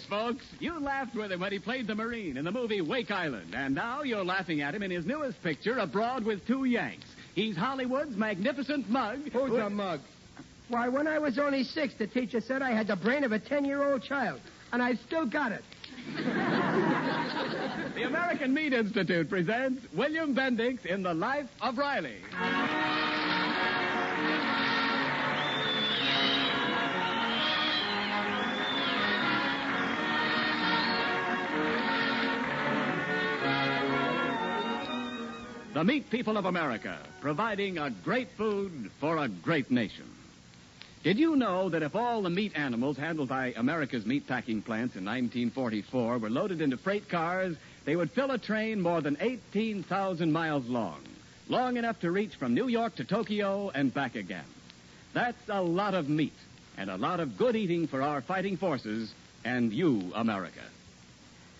is, folks. You laughed with him when he played the Marine in the movie Wake Island, and now you're laughing at him in his newest picture, Abroad with Two Yanks. He's Hollywood's magnificent mug. Who's a mug? Why, when I was only 6, the teacher said I had the brain of a 10-year-old child, and I've still got it. The American Meat Institute presents William Bendix in The Life of Riley. The meat people of America, providing a great food for a great nation. Did you know that if all the meat animals handled by America's meatpacking plants in 1944 were loaded into freight cars, they would fill a train more than 18,000 miles long enough to reach from New York to Tokyo and back again? That's a lot of meat and a lot of good eating for our fighting forces and you, America.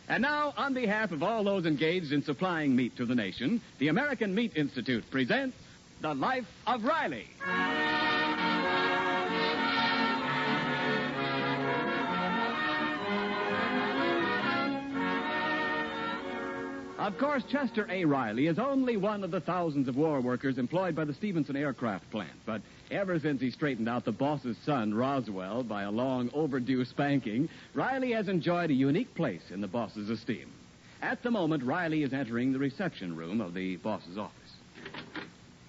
And now, on behalf of all those engaged in supplying meat to the nation, the American Meat Institute presents The Life of Riley. Of course, Chester A. Riley is only one of the thousands of war workers employed by the Stevenson aircraft plant. But ever since he straightened out the boss's son, Roswell, by a long overdue spanking, Riley has enjoyed a unique place in the boss's esteem. At the moment, Riley is entering the reception room of the boss's office.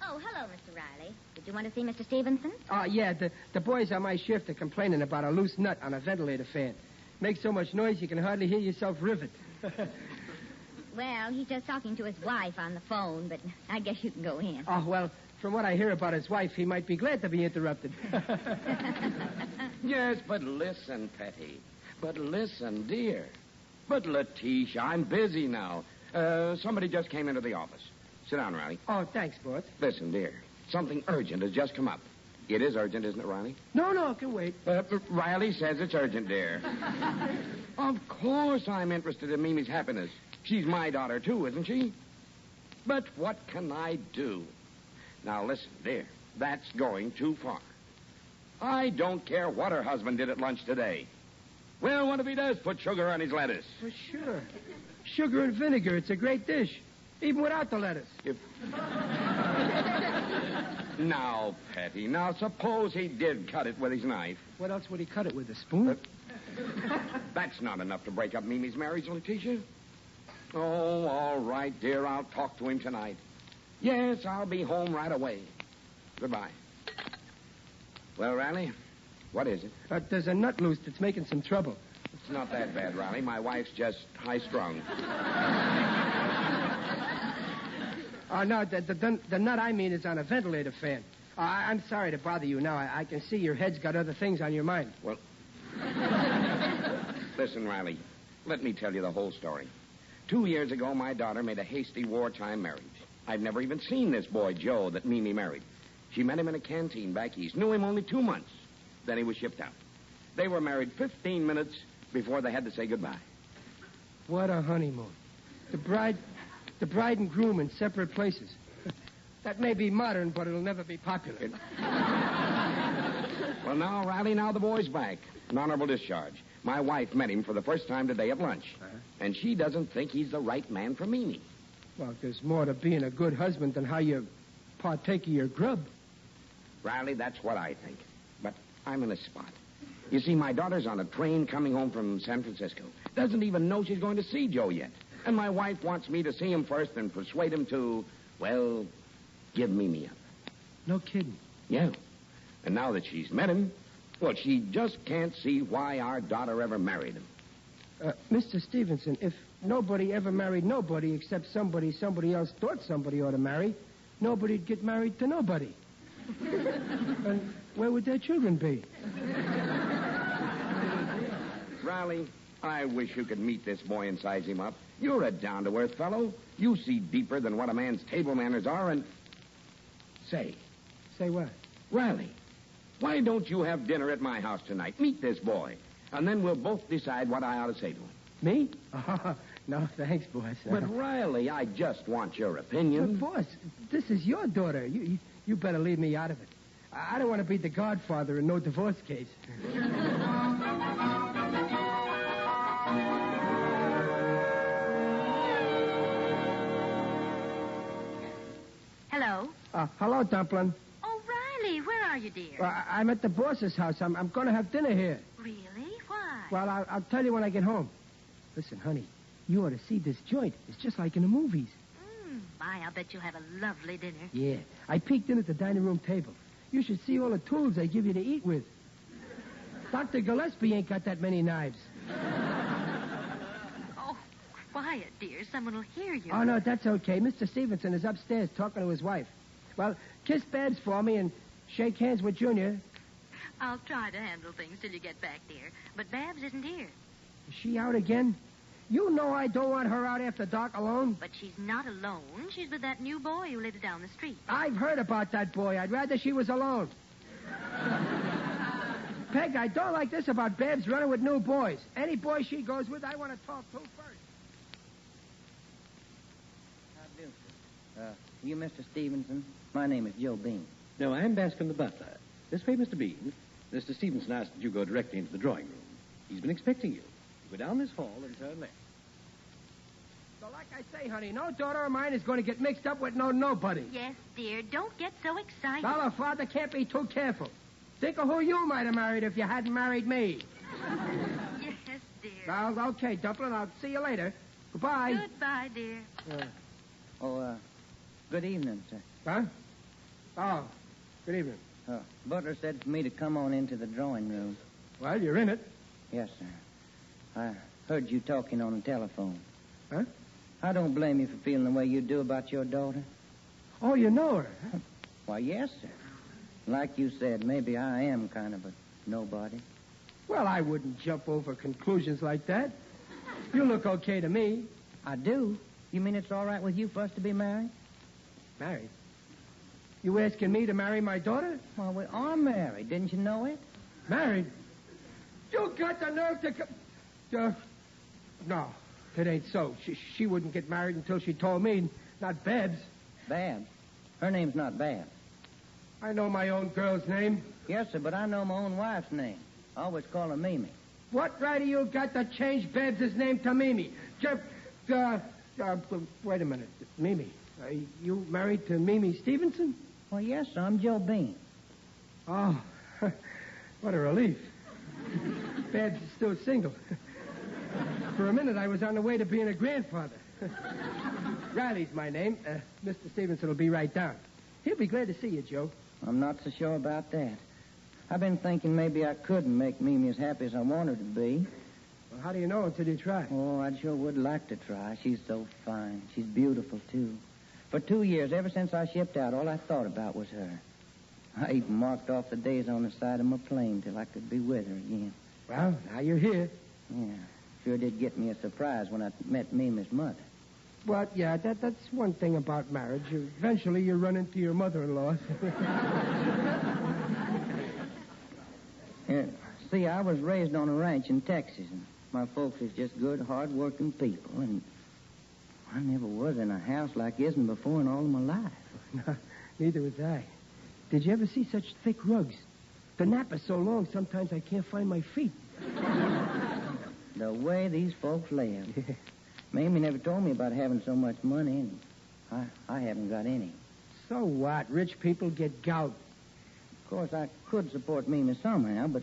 Oh, hello, Mr. Riley. Did you want to see Mr. Stevenson? Yeah, the boys on my shift are complaining about a loose nut on a ventilator fan. Makes so much noise you can hardly hear yourself rivet. Well, he's just talking to his wife on the phone, but I guess you can go in. Oh, well, from what I hear about his wife, he might be glad to be interrupted. Yes, but listen, Petty. But listen, dear. But, Letitia, I'm busy now. Somebody just came into the office. Sit down, Riley. Oh, thanks, boss. Listen, dear. Something urgent has just come up. It is urgent, isn't it, Riley? No, it can wait. Riley says it's urgent, dear. Of course I'm interested in Mimi's happiness. She's my daughter, too, isn't she? But what can I do? Now, listen, dear. That's going too far. I don't care what her husband did at lunch today. Well, what if he does put sugar on his lettuce? Well, sure. Sugar and vinegar, it's a great dish. Even without the lettuce. Now, Petty, now suppose he did cut it with his knife. What else would he cut it with, a spoon? That's not enough to break up Mimi's marriage, Letitia. Oh, all right, dear. I'll talk to him tonight. Yes, I'll be home right away. Goodbye. Well, Riley, what is it? There's a nut loose that's making some trouble. It's not that bad, Riley. My wife's just high-strung. No, the nut I mean is on a ventilator fan. I'm sorry to bother you now. I can see your head's got other things on your mind. Well, listen, Riley, let me tell you the whole story. 2 years ago, my daughter made a hasty wartime marriage. I've never even seen this boy, Joe, that Mimi married. She met him in a canteen back east. Knew him only 2 months. Then he was shipped out. They were married 15 minutes before they had to say goodbye. What a honeymoon. The bride and groom in separate places. That may be modern, but it'll never be popular. Well, now, Riley, now the boy's back. An honorable discharge. My wife met him for the first time today at lunch. And she doesn't think he's the right man for Mimi. Well, there's more to being a good husband than how you partake of your grub. Riley, that's what I think. But I'm in a spot. You see, my daughter's on a train coming home from San Francisco. Doesn't even know she's going to see Joe yet. And my wife wants me to see him first and persuade him to, well, give Mimi up. No kidding. Yeah. And now that she's met him, well, she just can't see why our daughter ever married him. Mr. Stevenson, if nobody ever married nobody except somebody else thought somebody ought to marry, nobody'd get married to nobody. And where would their children be? Riley, I wish you could meet this boy and size him up. You're a down-to-earth fellow. You see deeper than what a man's table manners are, and... Say what? Riley, why don't you have dinner at my house tonight? Meet this boy, and then we'll both decide what I ought to say to him. Me? Oh, no, thanks, boss. But, Riley, I just want your opinion. But, boss, this is your daughter. You better leave me out of it. I don't want to be the godfather in no divorce case. Hello, Dumpling. Oh, Riley, where are you, dear? I'm at the boss's house. I'm going to have dinner here. Really? Why? Well, I'll tell you when I get home. Listen, honey, you ought to see this joint. It's just like in the movies. My, I'll bet you'll have a lovely dinner. Yeah. I peeked in at the dining room table. You should see all the tools they give you to eat with. Dr. Gillespie ain't got that many knives. Oh, quiet, dear. Someone will hear you. Oh, no, that's okay. Mr. Stevenson is upstairs talking to his wife. Well, kiss Babs for me and shake hands with Junior. I'll try to handle things till you get back, dear. But Babs isn't here. Is she out again? You know I don't want her out after dark alone. But she's not alone. She's with that new boy who lives down the street. I've heard about that boy. I'd rather she was alone. Peg, I don't like this about Babs running with new boys. Any boy she goes with, I want to talk to first. How do, sir? You Mr. Stevenson? My name is Joe Bean. No, I'm Bascom the butler. This way, Mr. Bean. Mr. Stevenson asked that you go directly into the drawing room. He's been expecting you. Go down this hall and turn left. So like I say, honey, no daughter of mine is going to get mixed up with nobody. Yes, dear. Don't get so excited. Well, her father can't be too careful. Think of who you might have married if you hadn't married me. Yes, dear. Well, okay, Dumpling. I'll see you later. Goodbye. Goodbye, dear. Good evening, sir. Huh? Oh, good evening. Butler said for me to come on into the drawing room. Well, you're in it. Yes, sir. I heard you talking on the telephone. Huh? I don't blame you for feeling the way you do about your daughter. Oh, you know her, huh? Why, yes, sir. Like you said, maybe I am kind of a nobody. Well, I wouldn't jump over conclusions like that. You look okay to me. I do? You mean it's all right with you for us to be married? Married? You asking me to marry my daughter? Well, we are married. Didn't you know it? Married? You got the nerve to come... no, it ain't so. She wouldn't get married until she told me, not Babs. Babs? Her name's not Babs. I know my own girl's name. Yes, sir, but I know my own wife's name. I always call her Mimi. What right do you got to change Babs' name to Mimi? Wait a minute. Mimi, you married to Mimi Stevenson? Well, yes, sir. I'm Joe Bean. Oh, what a relief. Babs is still single. For a minute, I was on the way to being a grandfather. Riley's my name. Mr. Stevenson will be right down. He'll be glad to see you, Joe. I'm not so sure about that. I've been thinking maybe I couldn't make Mimi as happy as I want her to be. Well, how do you know until you try? Oh, I sure would like to try. She's so fine. She's beautiful, too. For 2 years, ever since I shipped out, all I thought about was her. I even marked off the days on the side of my plane till I could be with her again. Well, now you're here. Yeah, sure did get me a surprise when I met Mimi's mother. Well, yeah, that's one thing about marriage. Eventually, you run into your mother-in-law. See, I was raised on a ranch in Texas, and my folks is just good, hard-working people, and I never was in a house like isn't before in all of my life. No, neither was I. Did you ever see such thick rugs? The nap is so long, sometimes I can't find my feet. The way these folks live. Mamie never told me about having so much money, and I haven't got any. So what? Rich people get gout. Of course, I could support Mimi somehow, but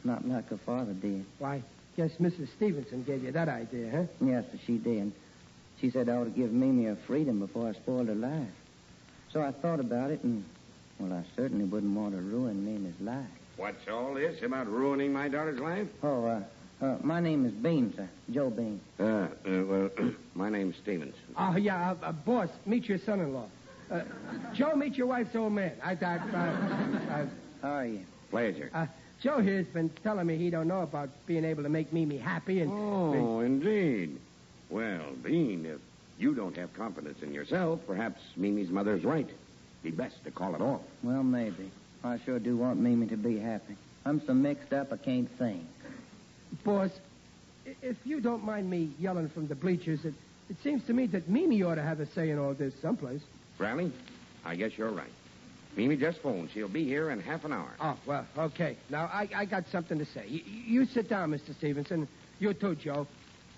not like her father did. Why, guess Mrs. Stevenson gave you that idea, huh? Yes, she did. She said I ought to give Mimi her freedom before I spoiled her life. So I thought about it, and, well, I certainly wouldn't want to ruin Mimi's life. What's all this about ruining my daughter's life? My name is Bean, sir. Joe Bean. Well, my name's Stevens. Oh, yeah, boss, meet your son-in-law. Joe, meet your wife's old man. How are you? Pleasure. Joe here's been telling me he don't know about being able to make Mimi happy and... Oh, indeed. Well, Bean, if you don't have confidence in yourself, perhaps Mimi's mother's right. Be best to call it off. Well, maybe. I sure do want Mimi to be happy. I'm so mixed up I can't think. Boss, if you don't mind me yelling from the bleachers, it seems to me that Mimi ought to have a say in all this someplace. Riley, I guess you're right. Mimi just phoned. She'll be here in half an hour. Oh, well, okay. Now, I got something to say. You sit down, Mr. Stevenson. You too, Joe.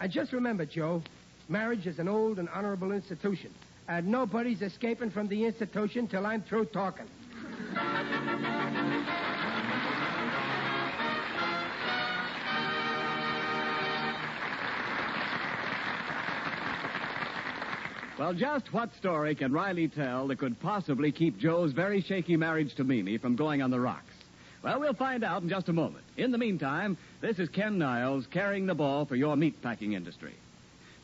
And just remember, Joe, marriage is an old and honorable institution. Nobody's escaping from the institution till I'm through talking. Well, just what story can Riley tell that could possibly keep Joe's very shaky marriage to Mimi from going on the rocks? Well, we'll find out in just a moment. In the meantime, this is Ken Niles carrying the ball for your meatpacking industry.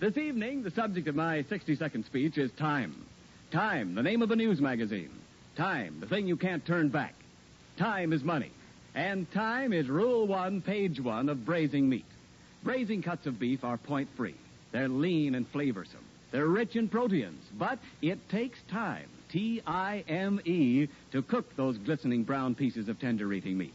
This evening, the subject of my 60-second speech is time. Time, the name of a news magazine. Time, the thing you can't turn back. Time is money. And time is Rule 1, Page 1 of braising meat. Braising cuts of beef are point-free. They're lean and flavorsome. They're rich in proteins, but it takes time, T-I-M-E, to cook those glistening brown pieces of tender-eating meat.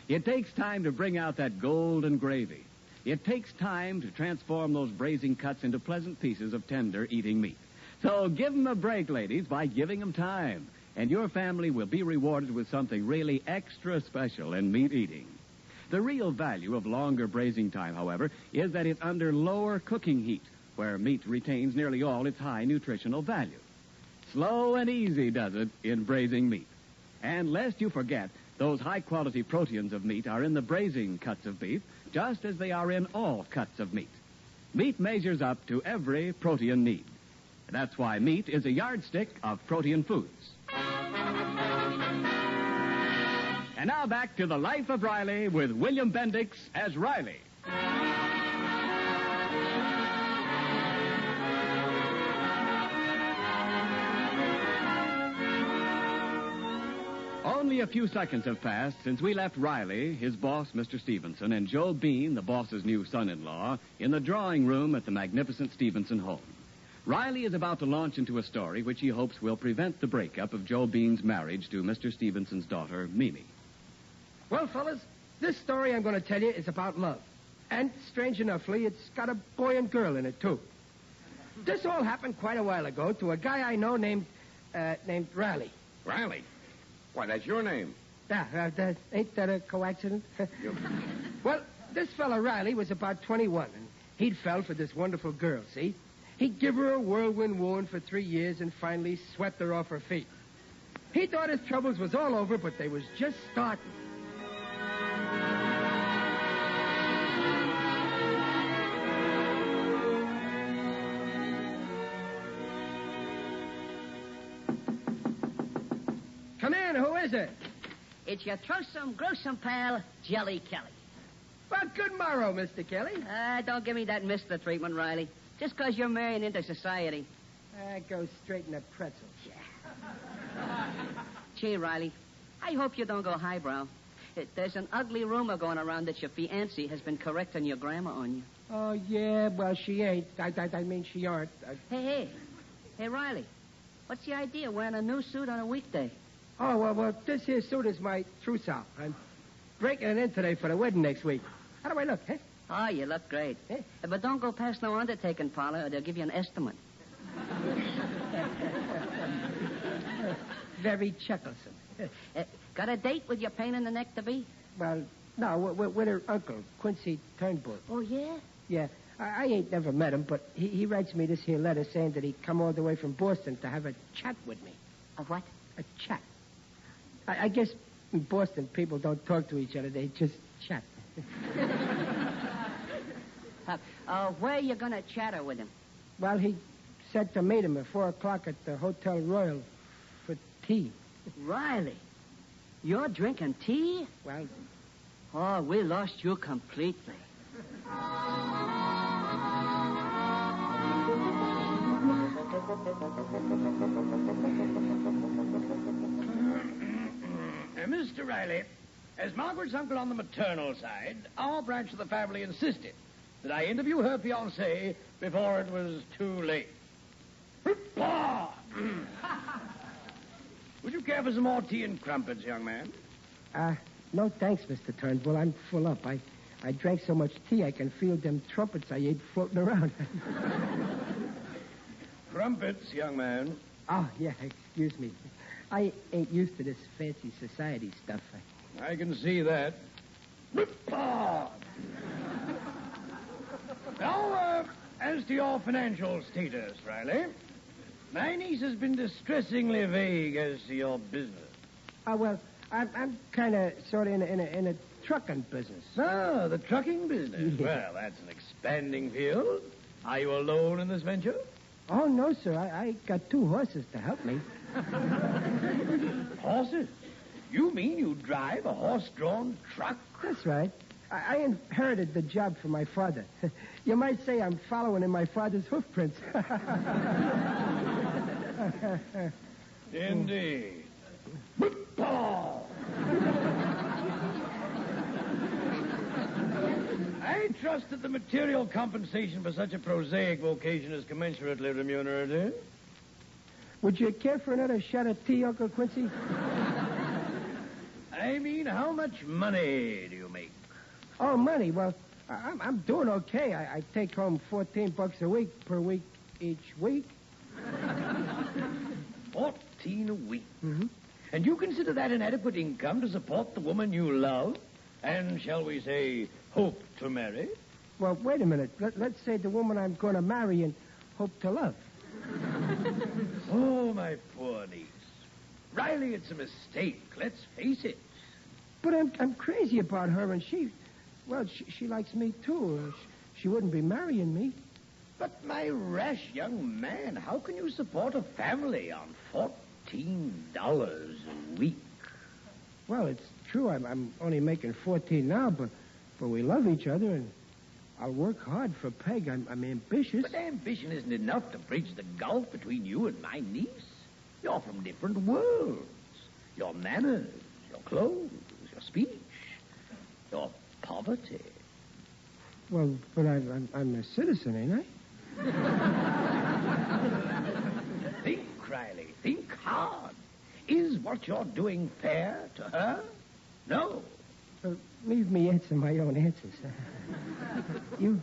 It takes time to bring out that golden gravy. It takes time to transform those braising cuts into pleasant pieces of tender-eating meat. So give them a break, ladies, by giving them time, and your family will be rewarded with something really extra special in meat eating. The real value of longer braising time, however, is that it's under lower cooking heat, where meat retains nearly all its high nutritional value. Slow and easy does it in braising meat. And lest you forget, those high-quality proteins of meat are in the braising cuts of beef, just as they are in all cuts of meat. Meat measures up to every protein need. That's why meat is a yardstick of protein foods. And now back to The Life of Riley with William Bendix as Riley. Only a few seconds have passed since we left Riley, his boss, Mr. Stevenson, and Joe Bean, the boss's new son-in-law, in the drawing room at the magnificent Stevenson home. Riley is about to launch into a story which he hopes will prevent the breakup of Joe Bean's marriage to Mr. Stevenson's daughter, Mimi. Well, fellas, this story I'm going to tell you is about love. And, strange enoughly, it's got a boy and girl in it, too. This all happened quite a while ago to a guy I know named Riley. Riley? Why, that's your name. Ain't that a coincidence? Well, this fella Riley was about 21, and he'd fell for this wonderful girl, see? He'd give her a whirlwind wooing for 3 years and finally swept her off her feet. He thought his troubles was all over, but they was just starting. Come in, who is it? It's your gruesome pal, Jelly Kelly. Well, good morrow, Mr. Kelly. Don't give me that Mr. treatment, Riley. Just 'cause you're marrying into society. Go straight in the pretzel. Gee, Riley, I hope you don't go highbrow. There's an ugly rumor going around that your fiancée has been correcting your grammar on you. Oh, yeah, well, she ain't. I mean, she aren't. Hey, Riley, what's the idea of wearing a new suit on a weekday? Oh, well, this here suit is my trousseau. I'm breaking it in today for the wedding next week. How do I look, eh? Oh, you look great. Eh? But don't go past no undertaking parlor or they'll give you an estimate. Very chucklesome. Got a date with your pain in the neck to be? Well, no, with her uncle, Quincy Turnbull. Oh, yeah? Yeah, I ain't never met him, but he writes me this here letter saying that he'd come all the way from Boston to have a chat with me. A what? A chat. I guess in Boston people don't talk to each other, they just chat. Where are you going to chatter with him? Well, he said to meet him at 4 o'clock at the Hotel Royal for tea. Riley, you're drinking tea? Well... Oh, we lost you completely. Mr. Riley, as Margaret's uncle on the maternal side, our branch of the family insisted that I interview her fiancé before it was too late. Would you care for some more tea and crumpets, young man? No thanks, Mr. Turnbull. I'm full up. I drank so much tea I can feel them trumpets I ate floating around. Crumpets, young man. Oh, yeah, excuse me. I ain't used to this fancy society stuff. I can see that. Now, as to your financial status, Riley, My niece has been distressingly vague as to your business. Well, I'm kind of sort of in a trucking business. Ah, the trucking business. Well, that's an expanding field. Are you alone in this venture? Oh, no, sir. I got 2 horses to help me. Horses? You mean you drive a horse-drawn truck? That's right. I inherited the job from my father. You might say I'm following in my father's hoofprints. Indeed. Paul! I trust that the material compensation for such a prosaic vocation is commensurately remunerative. Would you care for another shot of tea, Uncle Quincy? I mean, how much money do you make? Oh, money. Well, I'm doing okay. I take home $14 a week per week each week. 14 a week. Mm-hmm. And you consider that an adequate income to support the woman you love and, shall we say, hope to marry? Well, wait a minute. Let's say the woman I'm going to marry and hope to love. Oh, my poor niece. Riley, it's a mistake. Let's face it. But I'm crazy about her, and she likes me, too. She wouldn't be marrying me. But, my rash young man, how can you support a family on $14 a week? Well, it's true. I'm only making 14 now, but we love each other, and I'll work hard for Peg. I'm ambitious. But ambition isn't enough to bridge the gulf between you and my niece. You're from different worlds. Your manners, your clothes, your speech, your poverty. Well, but I'm a citizen, ain't I? Think, Riley. Think hard. Is what you're doing fair to her? No. Leave me answer my own answers. You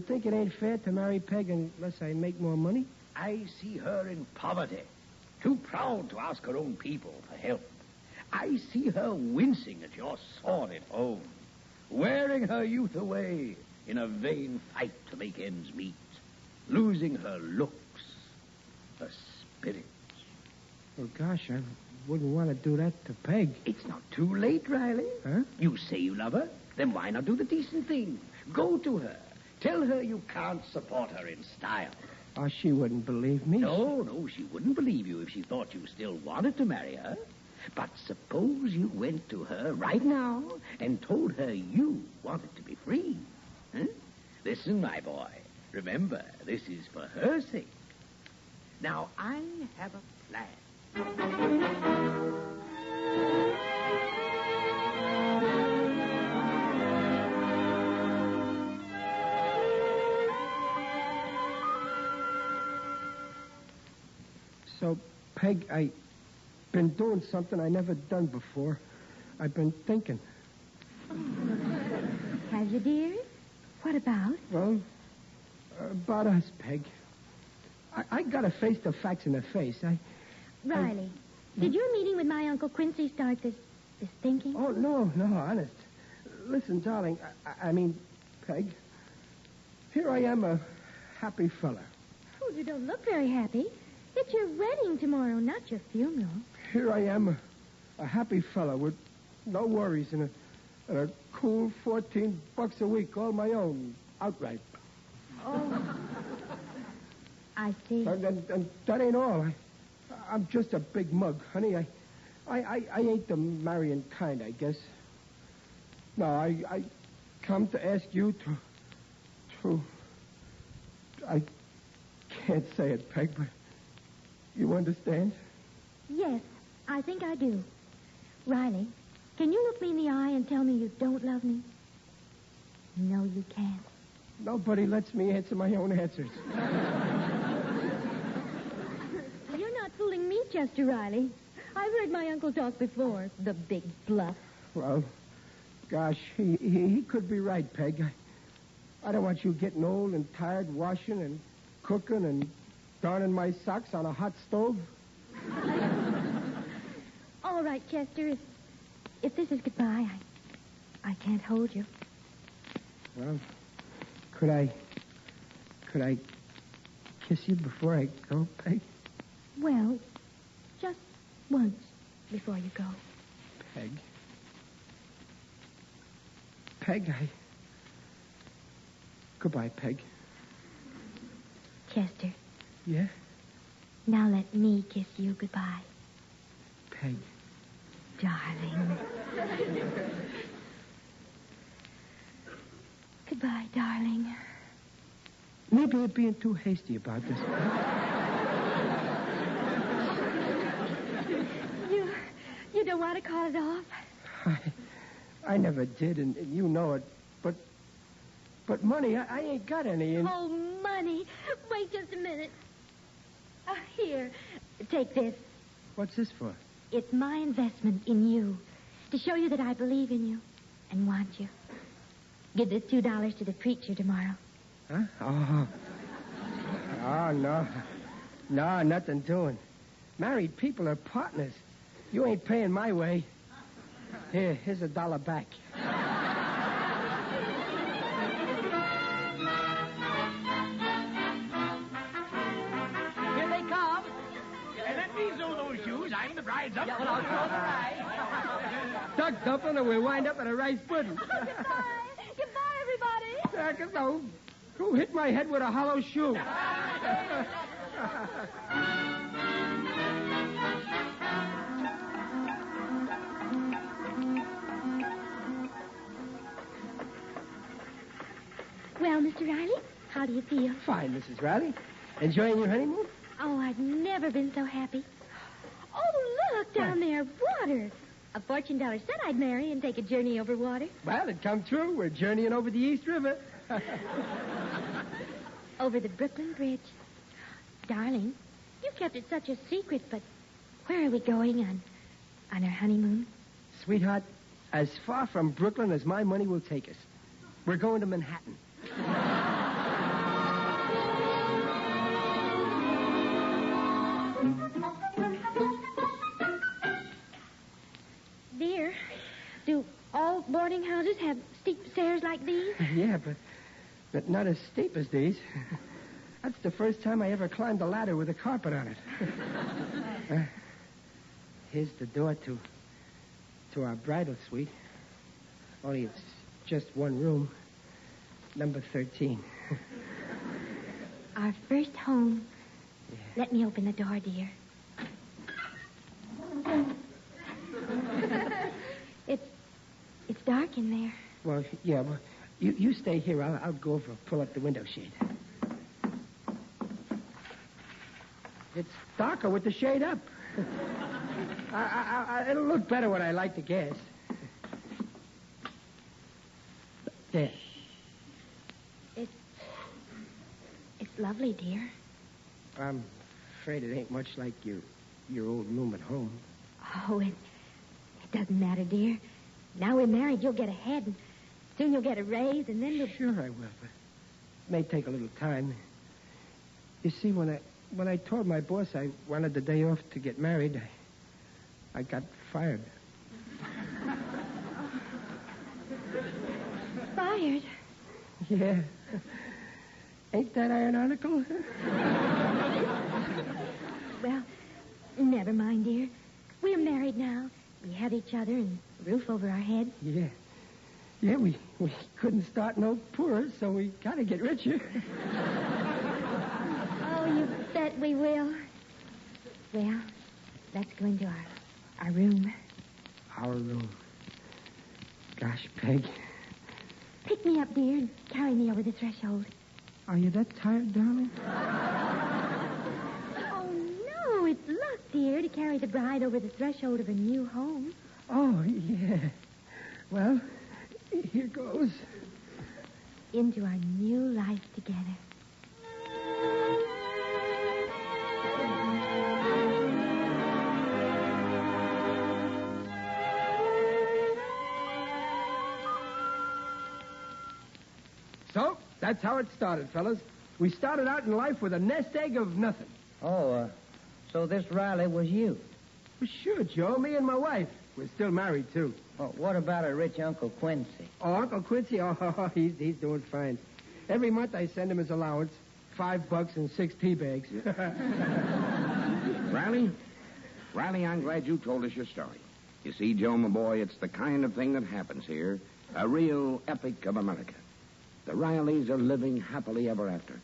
think it ain't fair to marry Peg unless I make more money? I see her in poverty, too proud to ask her own people for help. I see her wincing at your sordid home, wearing her youth away in a vain fight to make ends meet, losing her looks, her spirit. Oh, gosh, I wouldn't want to do that to Peg. It's not too late, Riley. Huh? You say you love her, then why not do the decent thing? Go to her. Tell her you can't support her in style. Oh, she wouldn't believe me. No, she wouldn't believe you if she thought you still wanted to marry her. But suppose you went to her right now and told her you wanted to be free. Huh? Listen, my boy. Remember, this is for her sake. Now, I have a plan. So, Peg, I've been doing something I never done before. I've been thinking. Have you, dear? What about? Well, about us, Peg. I gotta face the facts in the face. Riley, did your meeting with my Uncle Quincy start this thinking? Oh, no, honest. Listen, darling, I mean, Peg, here I am, a happy fella. Oh, you don't look very happy. It's your wedding tomorrow, not your funeral. Here I am, a happy fella with no worries and a cool $14 a week, all my own, outright. Oh. I see. And that ain't all. I'm just a big mug, honey. I ain't the marrying kind, I guess. No, I come to ask you to... I can't say it, Peg, but you understand? Yes, I think I do. Riley, can you look me in the eye and tell me you don't love me? No, you can't. Nobody lets me answer my own answers. You're not fooling me, Chester Riley. I've heard my uncle talk before. The big bluff. Well, gosh, he could be right, Peg. I don't want you getting old and tired washing and cooking and darning my socks on a hot stove. All right, Chester. If this is goodbye, I can't hold you. Well, could I kiss you before I go, Peg? Well, just once before you go. Peg. Peg, Goodbye, Peg. Chester, Yeah? now let me kiss you goodbye. Peg. Darling. Goodbye, darling. Maybe you're being too hasty about this. You don't want to call it off? I never did, and you know it. But money, I ain't got any. And... Oh, money. Wait just a minute. Here, take this. What's this for? It's my investment in you, to show you that I believe in you and want you. Give this $2 to the preacher tomorrow. Huh? Oh, no. No, nothing doing. Married people are partners. You ain't paying my way. Here's $1 back. Here they come. Let me sew those shoes. I'm the bride's up. Yeah, well, I'll sew the ride. Duck dumpling, and we'll wind up at a rice pudding. Goodbye, everybody. Who hit my head with a hollow shoe? Well, Mr. Riley, how do you feel? Fine, Mrs. Riley. Enjoying your honeymoon? Oh, I've never been so happy. Oh, look, down there, water. A fortune teller said I'd marry and take a journey over water. Well, it come true. We're journeying over the East River. Over the Brooklyn Bridge. Darling, you kept it such a secret, but where are we going on our honeymoon? Sweetheart, as far from Brooklyn as my money will take us. We're going to Manhattan. Dear, do all boarding houses have steep stairs like these? Yeah, but not as steep as these. That's the first time I ever climbed a ladder with a carpet on it. Here's the door to our bridal suite. Only it's just one room. Number 13. Our first home. Yeah. Let me open the door, dear. It's dark in there. Well, yeah, well, you stay here. I'll go over and pull up the window shade. It's darker with the shade up. It'll look better when I light the gas. There. It's lovely, dear. I'm afraid it ain't much like your old room at home. Oh, it doesn't matter, dear. Now we're married, you'll get ahead, and soon you'll get a raise, and then we'll... Sure I will, but it may take a little time. You see, when I told my boss I wanted the day off to get married, I got fired. Fired? Yeah. Ain't that ironical? Well, never mind, dear. We're married now. We have each other and a roof over our heads. Yeah. Yeah, we couldn't start no poorer, so we gotta get richer. Oh, you bet we will. Well, let's go into our room. Our room. Gosh, Peg. Pick me up, dear, and carry me over the threshold. Are you that tired, darling? Oh, no, it's luck, dear, to carry the bride over the threshold of a new home. Oh, yeah. Well, here goes. Into our new life together. So, that's how it started, fellas. We started out in life with a nest egg of nothing. Oh, so this Riley was you? Well, sure, Joe. Me and my wife. We're still married, too. Oh, what about a rich Uncle Quincy? Oh, Uncle Quincy? Oh, he's doing fine. Every month I send him his allowance, $5 and 6 tea bags. Riley, I'm glad you told us your story. You see, Joe, my boy, it's the kind of thing that happens here. A real epic of America. The Rileys are living happily ever after.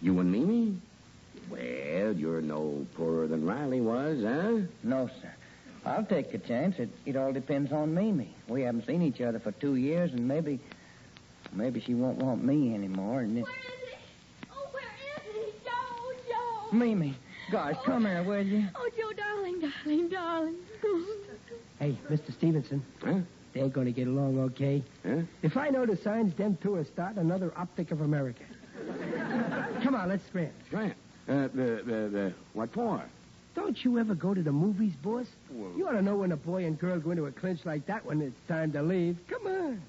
You and Mimi? Well, you're no poorer than Riley was, huh? No, sir. I'll take the chance. It all depends on Mimi. We haven't seen each other for 2 years, and maybe she won't want me anymore. And Where is he? Oh, where is he? Joe! Mimi, gosh, come here, will you? Oh, Joe, darling. Hey, Mr. Stevenson. Huh? They're going to get along okay. Huh? If I know the signs, them two are starting another Optic of America. Come on, let's scram. Grant. What for? Don't you ever go to the movies, boss? Well- You ought to know when a boy and girl go into a clinch like that when it's time to leave. Come on.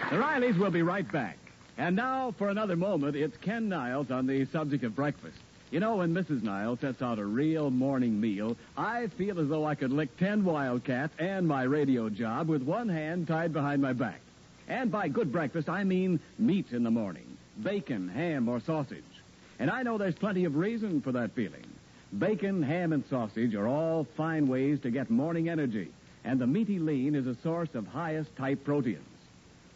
The Rileys will be right back. And now, for another moment, it's Ken Niles on the subject of breakfast. You know, when Mrs. Niles sets out a real morning meal, I feel as though I could lick 10 Wildcats and my radio job with one hand tied behind my back. And by good breakfast, I mean meat in the morning. Bacon, ham, or sausage. And I know there's plenty of reason for that feeling. Bacon, ham, and sausage are all fine ways to get morning energy. And the meaty lean is a source of highest type proteins.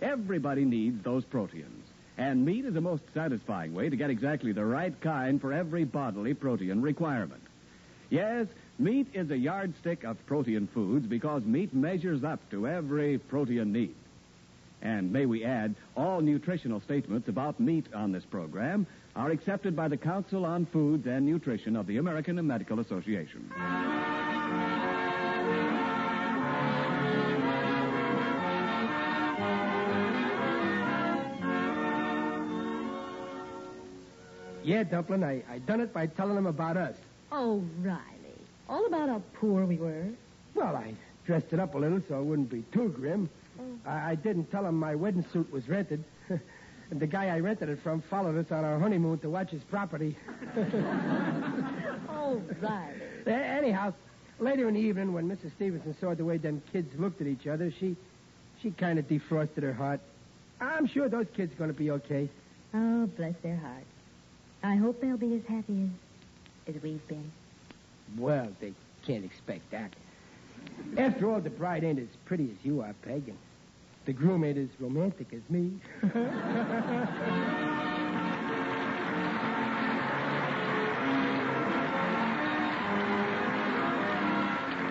Everybody needs those proteins. And meat is the most satisfying way to get exactly the right kind for every bodily protein requirement. Yes, meat is a yardstick of protein foods because meat measures up to every protein need. And may we add, all nutritional statements about meat on this program are accepted by the Council on Foods and Nutrition of the American Medical Association. Yeah, Dumplin', I done it by telling them about us. Oh, Riley. All about how poor we were. Well, I dressed it up a little so it wouldn't be too grim. I didn't tell them my wedding suit was rented. And the guy I rented it from followed us on our honeymoon to watch his property. Oh, Riley. Anyhow, later in the evening, when Mrs. Stevenson saw the way them kids looked at each other, she kind of defrosted her heart. I'm sure those kids are going to be okay. Oh, bless their hearts. I hope they'll be as happy as we've been. Well, they can't expect that. After all, the bride ain't as pretty as you are, Peg, and the groom ain't as romantic as me.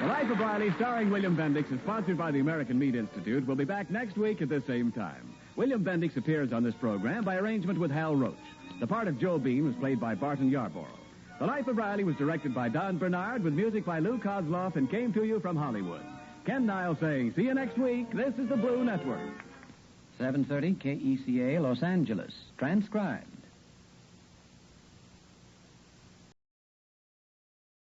The Life of Riley, starring William Bendix, and sponsored by the American Meat Institute, will be back next week at the same time. William Bendix appears on this program by arrangement with Hal Roach. The part of Joe Bean was played by Barton Yarborough. The Life of Riley was directed by Don Bernard with music by Lou Kozloff and came to you from Hollywood. Ken Niles saying, see you next week. This is the Blue Network. 7:30 KECA, Los Angeles. Transcribed.